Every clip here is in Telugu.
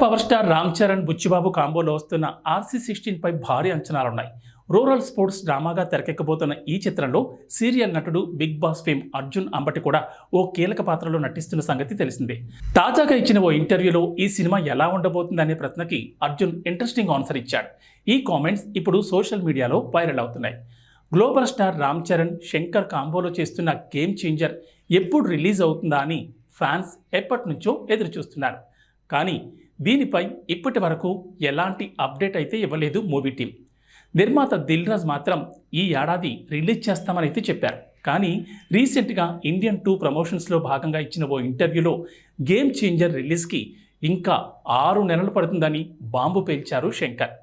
పవర్ స్టార్ రామ్ చరణ్ బుచ్చిబాబు కాంబోలో వస్తున్న RC16 పై భారీ అంచనాలున్నాయి. రూరల్ స్పోర్ట్స్ డ్రామాగా తెరకెక్కబోతున్న ఈ చిత్రంలో సీరియల్ నటుడు big boss fame Arjun Ambati కూడా ఓ కీలక పాత్రలో నటిస్తున్న సంగతి తెలిసిందే. తాజాగా ఇచ్చిన ఓ ఇంటర్వ్యూలో ఈ సినిమా ఎలా ఉండబోతుందనే ప్రశ్నకి అర్జున్ ఇంట్రెస్టింగ్ ఆన్సర్ ఇచ్చాడు. ఈ కామెంట్స్ ఇప్పుడు సోషల్ మీడియాలో వైరల్ అవుతున్నాయి. గ్లోబల్ స్టార్ రామ్ చరణ్ శంకర్ కాంబోలో చేస్తున్న గేమ్ చేంజర్ ఎప్పుడు రిలీజ్ అవుతుందా అని ఫ్యాన్స్ ఎప్పటి నుంచో ఎదురు చూస్తున్నారు. కానీ దీనిపై ఇప్పటి వరకు ఎలాంటి అప్డేట్ అయితే ఇవ్వలేదు మూవీ టీం. నిర్మాత దిల్ రాజు మాత్రం ఈ ఏడాది రిలీజ్ చేస్తామని అయితే చెప్పారు. కానీ రీసెంట్గా ఇండియన్ 2 ప్రమోషన్స్లో భాగంగా ఇచ్చిన ఓ ఇంటర్వ్యూలో గేమ్ చేంజర్ రిలీజ్కి ఇంకా 6 నెలలు పడుతుందని బాంబు పేల్చారు శంకర్.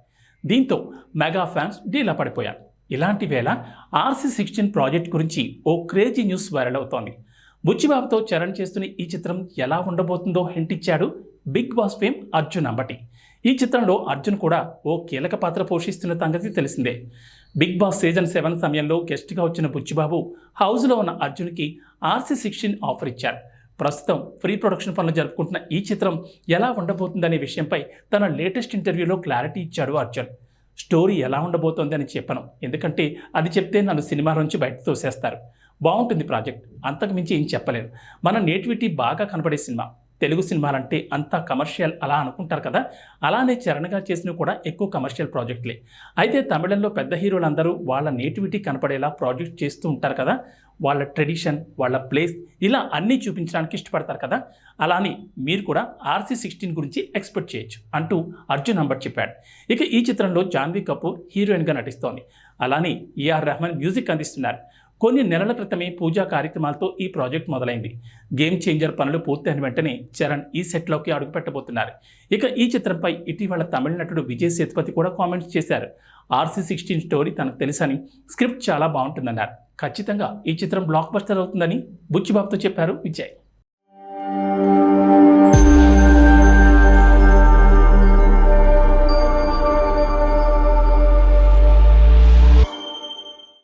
దీంతో మెగా ఫ్యాన్స్ డీలా పడిపోయారు. ఇలాంటి వేళ RC16 ప్రాజెక్ట్ గురించి ఓ క్రేజీ న్యూస్ వైరల్ అవుతోంది. బుచ్చిబాబుతో చరణ్ చేస్తున్న ఈ చిత్రం ఎలా ఉండబోతుందో హింట్ ఇచ్చాడు big boss fame Arjun Ambati. ఈ చిత్రంలో అర్జున్ కూడా ఓ కీలక పాత్ర పోషిస్తున్న సంగతి తెలిసిందే. బిగ్ బాస్ సీజన్ 7 సమయంలో గెస్ట్గా వచ్చిన బుచ్చిబాబు హౌస్లో ఉన్న అర్జున్కి RC16 ఆఫర్ ఇచ్చారు. ప్రస్తుతం ప్రీ ప్రొడక్షన్ పనులు జరుపుకుంటున్న ఈ చిత్రం ఎలా ఉండబోతుందనే విషయంపై తన లేటెస్ట్ ఇంటర్వ్యూలో క్లారిటీ ఇచ్చాడు అర్జున్. స్టోరీ ఎలా ఉండబోతోంది అని చెప్పను, ఎందుకంటే అది చెప్తే నన్ను సినిమా నుంచి బయట తోసేస్తారు. బాగుంటుంది ప్రాజెక్ట్, అంతకు మించి ఏం చెప్పలేను. మన నేటివిటీ బాగా కనపడే సినిమా. తెలుగు సినిమాలంటే అంతా కమర్షియల్ అలా అనుకుంటారు కదా, అలానే చరణ్గా చేసినవి కూడా ఎక్కువ కమర్షియల్ ప్రాజెక్టులే. అయితే తమిళంలో పెద్ద హీరోలందరూ వాళ్ళ నేటివిటీ కనపడేలా ప్రాజెక్ట్ చేస్తూ ఉంటారు కదా, వాళ్ళ ట్రెడిషన్, వాళ్ళ ప్లేస్, ఇలా అన్నీ చూపించడానికి ఇష్టపడతారు కదా. అలానే మీరు కూడా RC16 గురించి ఎక్స్పెక్ట్ చేయొచ్చు అంటూ అర్జున్ అంబట్ చెప్పాడు. ఇక ఈ చిత్రంలో జాన్వీ కపూర్ హీరోయిన్గా నటిస్తోంది. అలానే AR రెహమాన్ మ్యూజిక్ అందిస్తున్నారు. కొన్ని నెలల క్రితమే పూజా కార్యక్రమాలతో ఈ ప్రాజెక్ట్ మొదలైంది. గేమ్ చేంజర్ పనులు పూర్తయిన వెంటనే చరణ్ ఈ సెట్లోకి అడుగుపెట్టబోతున్నారు. ఇక ఈ చిత్రంపై ఇటీవల తమిళ నటుడు విజయ్ సేతుపతి కూడా కామెంట్స్ చేశారు. RC16 స్టోరీ తనకు తెలుసని, స్క్రిప్ట్ చాలా బాగుంటుందన్నారు. ఖచ్చితంగా ఈ చిత్రం బ్లాక్ బస్టర్ అవుతుందని బుచ్చిబాబుతో చెప్పారు విజయ్.